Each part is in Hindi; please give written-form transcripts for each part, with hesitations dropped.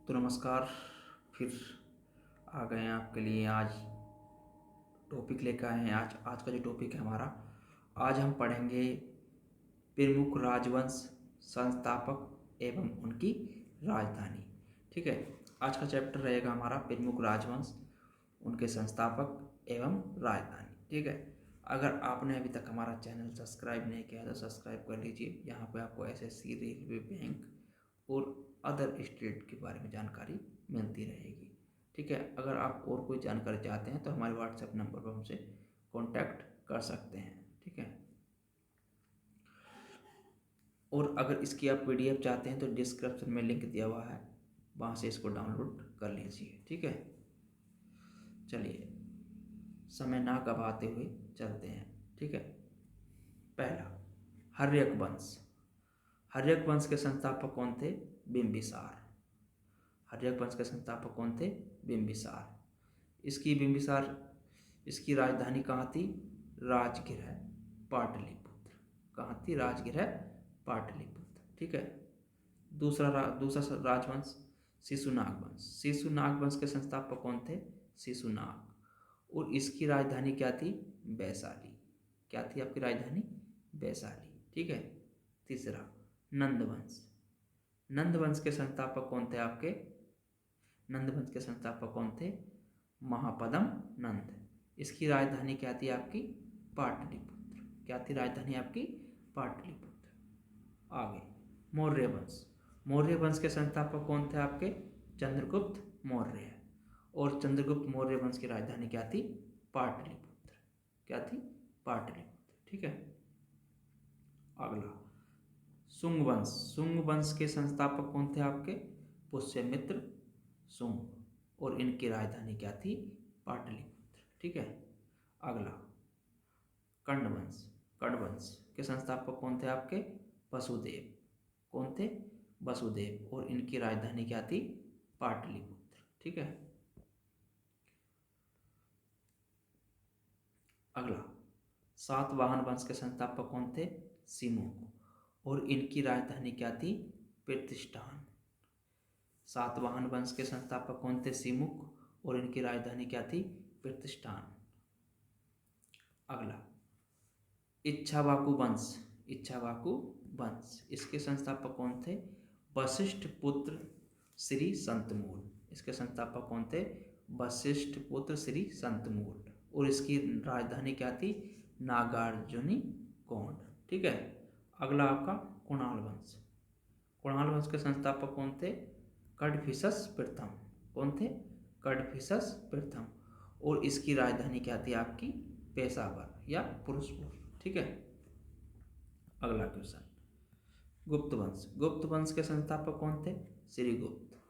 तो नमस्कार। फिर आ गए हैं आपके लिए। आज टॉपिक लेकर आए हैं। आज आज का जो टॉपिक है हमारा, आज हम पढ़ेंगे प्रमुख राजवंश, संस्थापक एवं उनकी राजधानी। ठीक है, आज का चैप्टर रहेगा हमारा प्रमुख राजवंश, उनके संस्थापक एवं राजधानी। ठीक है, अगर आपने अभी तक हमारा चैनल सब्सक्राइब नहीं किया तो सब्सक्राइब कर लीजिए। यहाँ पे आपको एसएससी, रेलवे, बैंक और अदर स्टेट के बारे में जानकारी मिलती रहेगी। ठीक है, अगर आप और कोई जानकारी चाहते हैं तो हमारे व्हाट्सएप नंबर पर हमसे कांटेक्ट कर सकते हैं। ठीक है, और अगर इसकी आप पीडीएफ चाहते हैं तो डिस्क्रिप्शन में लिंक दिया हुआ है, वहाँ से इसको डाउनलोड कर लीजिए। ठीक है, चलिए समय ना गवाते हुए चलते हैं। ठीक है, पहला, हर्यक वंश। हर्यक वंश के संस्थापक कौन थे? बिंबिसार। हर्यक वंश के संस्थापक कौन थे? बिंबिसार। इसकी राजधानी कहाँ थी? राजगृह, पाटलिपुत्र। कहाँ थी? राजगृह, पाटलिपुत्र। ठीक है, दूसरा राजवंश शिशुनाग वंश। शिशुनाग वंश के संस्थापक कौन थे? शिशुनाग। और इसकी राजधानी क्या थी? वैशाली। क्या थी आपकी राजधानी? वैशाली। ठीक है, तीसरा, नंदवंश। नंदवंश के संस्थापक कौन थे आपके? नंदवंश के संस्थापक कौन थे? महापदम नंद। इसकी राजधानी क्या थी आपकी? पाटलिपुत्र। क्या थी राजधानी आपकी? पाटलिपुत्र। आगे, मौर्य वंश। मौर्य वंश के संस्थापक कौन थे आपके? चंद्रगुप्त मौर्य। और चंद्रगुप्त मौर्य वंश की राजधानी क्या थी? पाटलिपुत्र। क्या थी? पाटलिपुत्र। ठीक है, अगला, शुंग वंश। शुंग वंश के संस्थापक कौन थे आपके? पुष्यमित्र शुंग। और इनकी राजधानी क्या थी? पाटलिपुत्र। ठीक है, अगला, कण्व वंश के संस्थापक कौन थे आपके? वसुदेव। कौन थे? वसुदेव। और इनकी राजधानी क्या थी? पाटलिपुत्र। ठीक है, अगला, सातवाहन वंश के संस्थापक कौन थे? सिमुक। और इनकी राजधानी क्या थी? प्रतिष्ठान। सातवाहन वंश के संस्थापक कौन थे? सिमुक। और इनकी राजधानी क्या थी? प्रतिष्ठान। अगला, इक्ष्वाकु वंश। इक्ष्वाकु वंश, इसके संस्थापक कौन थे? वशिष्ठ पुत्र श्री संतमूल। इसके संस्थापक कौन थे? वशिष्ठ पुत्र श्री संतमूल। और इसकी राजधानी क्या थी? नागार्जुनी कोंड। ठीक है, अगला आपका कुणाल वंश। कुणाल वंश के संस्थापक कौन थे? कडफिसस प्रथम। कौन थे? कडफिसस प्रथम। और इसकी राजधानी क्या थी आपकी? पेशावर या पुरुषपुर। ठीक है, अगला क्वेश्चन, गुप्त वंश। गुप्त वंश के संस्थापक कौन थे? श्रीगुप्त।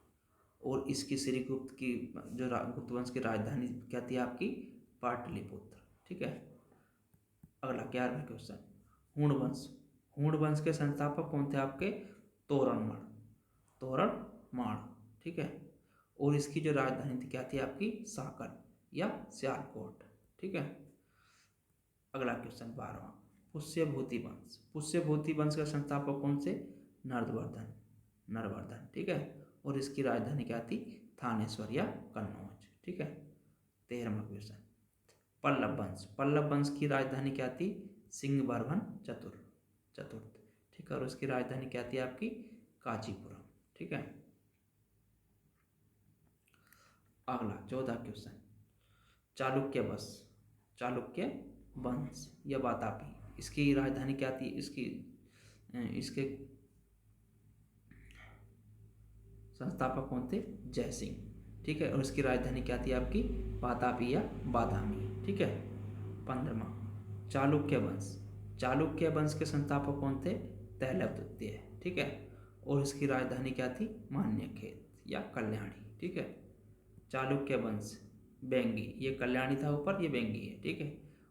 और इसकी श्रीगुप्त की गुप्त वंश की राजधानी क्या थी आपकी? पाटलिपुत्र। ठीक है, अगला 11वां क्वेश्चन, हूण वंश। हूण वंश के संस्थापक कौन थे आपके? तोरणमाण। तोरणमाण। ठीक है, और इसकी जो राजधानी थी क्या थी आपकी? साकल या सियालकोट। ठीक है, अगला क्वेश्चन 12वां, पुष्यभूति वंश। पुष्यभूति वंश का संस्थापक कौन से? नर्वर्धन। नरवर्धन। ठीक है, और इसकी राजधानी क्या थी? थानेश्वर या कन्नौज। ठीक है, 13वां क्वेश्चन, पल्लव वंश। पल्लव वंश की राजधानी क्या थी? सिंहवर्धन चतुर्थ। ठीक है, और उसकी राजधानी क्या थी आपकी? कांचीपुरम। ठीक है, अगला 14वां क्वेश्चन, चालुक्य वंश। चालुक्य वंश या वातापी, इसकी राजधानी क्या थी? इसके संस्थापक कौन थे? जयसिंह। ठीक है, और इसकी राजधानी क्या थी आपकी? वातापी या बादामी। ठीक है, 15वां, चालुक्य वंश। चालुक्य वंश के संस्थापक कौन थे? तैलभ द्वितीय। ठीक है, और इसकी राजधानी क्या थी? मान्यखेत या कल्याणी। ठीक है, चालुक्य वंश बेंगी, ये कल्याणी था ऊपर, ये बेंगी है। ठीक है,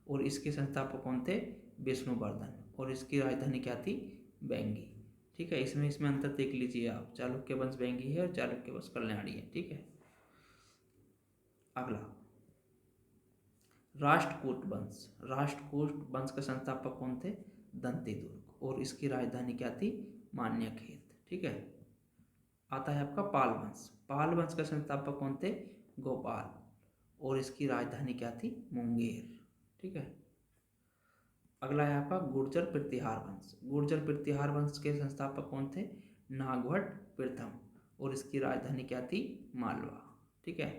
और इसके संस्थापक कौन थे? विष्णुवर्धन। और इसकी राजधानी क्या थी? बेंगी। ठीक है, इसमें अंतर देख लीजिए आप, चालुक्य वंश बेंगी है और चालुक्य वंश कल्याणी है। ठीक है, अगला, राष्ट्रकूट वंश। राष्ट्रकूट वंश के संस्थापक कौन थे? दंतीदुर्ग। और इसकी राजधानी क्या थी? मान्यखेत। ठीक है, आता है आपका पाल वंश। पाल वंश के संस्थापक कौन थे? गोपाल। और इसकी राजधानी क्या थी? मुंगेर। ठीक है। अगला है आपका गुर्जर प्रतिहार वंश। गुर्जर प्रतिहार वंश के संस्थापक कौन थे? नागभट्ट प्रथम। और इसकी राजधानी क्या थी? मालवा। ठीक है।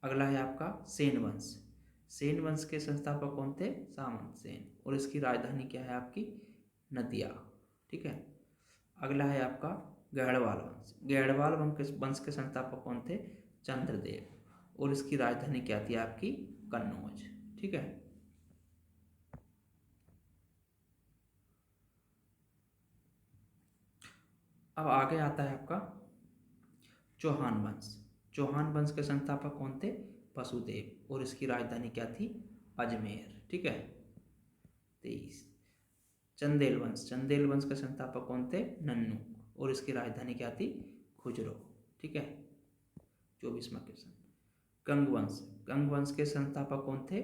अगला है आपका सेन वंश। सेन वंश के संस्थापक कौन थे? सामंत सेन। और इसकी राजधानी क्या है आपकी? नदिया। ठीक है। अगला है आपका गढ़वाल वंश। गढ़वाल वंश के संस्थापक कौन थे? चंद्रदेव। और इसकी राजधानी क्या थी आपकी? कन्नौज। ठीक है। अब आगे आता है आपका चौहान वंश। चौहान वंश के संस्थापक कौन थे? वसुदेव। और इसकी राजधानी क्या थी? अजमेर। ठीक है। 23। चंदेल वंश। चंदेल वंश के संस्थापक कौन थे? नन्नू। और इसकी राजधानी क्या थी? खुजरो। ठीक है। 24वां क्वेश्चन। कंग वंश। कंग वंश के संस्थापक कौन थे?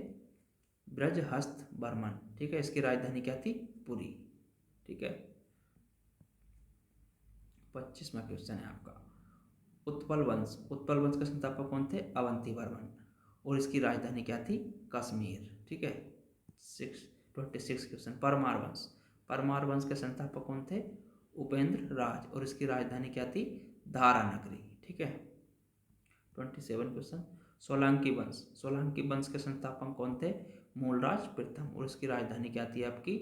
ब्रजहस्त बर्मन। ठीक है। इसकी राजधानी क्या थी? पुरी। ठीक है। 25वां क्वेश्चन है आपका उत्पल वंश। उत्पल वंश के संस्थापक कौन थे? अवंती वर्मन। और इसकी राजधानी क्या थी? कश्मीर। ठीक है। 26 क्वेश्चन। परमार वंश। परमार वंश के संस्थापक कौन थे? उपेंद्र राज। और इसकी राजधानी क्या थी? धारा नगरी। ठीक है। 27 क्वेश्चन। सोलंकी वंश। सोलंकी वंश के संस्थापक कौन थे? मूलराज प्रथम। और इसकी राजधानी क्या थी आपकी?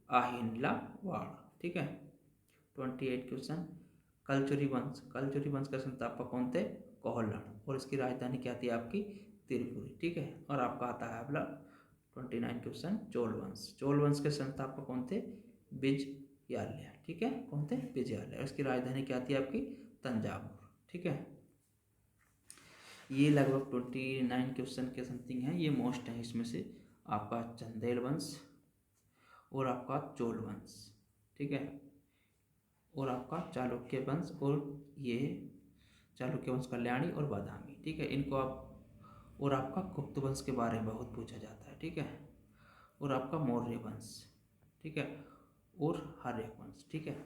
अहिल्यावाड़। ठीक है। 28 क्वेश्चन। कलचुरी वंश। कलचुरी वंश के संस्थापक कौन थे? कोहलण। और इसकी राजधानी क्या थी आपकी? त्रिपुरी। ठीक है। और आपका आता है अगला 29 क्वेश्चन। चोल वंश। चोल वंश के संस्थापक कौन थे? विजयालय। ठीक है। कौन थे? विजयालय। इसकी राजधानी क्या थी आपकी? तंजावुर। ठीक है। ये लगभग 29 क्वेश्चन के समथिंग है। ये मोस्ट है इसमें से आपका चंदेल वंश और आपका चोल वंश। ठीक है। और आपका चालुक्य वंश और ये चालुक्य वंश कल्याणी और बादामी। ठीक है। इनको आप और आपका गुप्त वंश के बारे में बहुत पूछा जाता है। ठीक है। और आपका मौर्य वंश। ठीक है। और हर्यक वंश। ठीक है।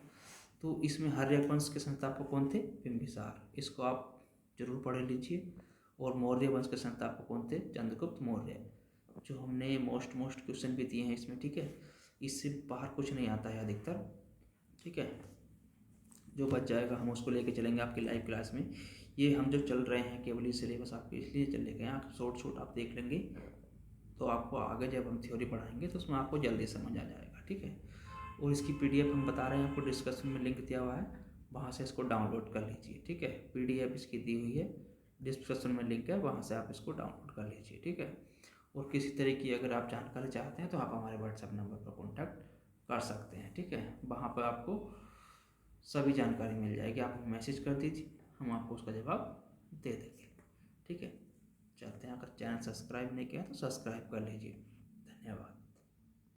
तो इसमें हर्यक वंश के संस्थापक कौन थे? बिंबिसार। इसको आप जरूर पढ़ लीजिए। और मौर्य वंश के संस्थापक कौन थे? चंद्रगुप्त मौर्य। जो हमने मोस्ट क्वेश्चन भी दिए हैं इसमें। ठीक है। इससे बाहर कुछ नहीं आता है अधिकतर। ठीक है। जो बच जाएगा हम उसको लेके चलेंगे आपकी लाइव क्लास में। ये हम जो चल रहे हैं केवल ये सिलेबस आपके इसलिए चले गए, आप शॉर्ट आप देख लेंगे तो आपको आगे जब हम थ्योरी पढ़ाएंगे तो उसमें आपको जल्दी समझ आ जाएगा। ठीक है। और इसकी PDF हम बता रहे हैं आपको, डिस्क्रिप्शन में लिंक दिया हुआ है, वहाँ से इसको डाउनलोड कर लीजिए। ठीक है। PDF इसकी दी हुई है, डिस्क्रिप्शन में लिंक है, वहाँ से आप इसको डाउनलोड कर लीजिए। ठीक है। और किसी तरह की अगर आप जानकारी चाहते हैं तो आप हमारे WhatsApp नंबर पर कॉन्टैक्ट कर सकते हैं। ठीक है। वहाँ पर आपको सभी जानकारी मिल जाएगी। आप मैसेज कर दीजिए, हम आपको उसका जवाब दे देंगे। ठीक है। चलते हैं। अगर चैनल सब्सक्राइब नहीं किया तो सब्सक्राइब कर लीजिए। धन्यवाद।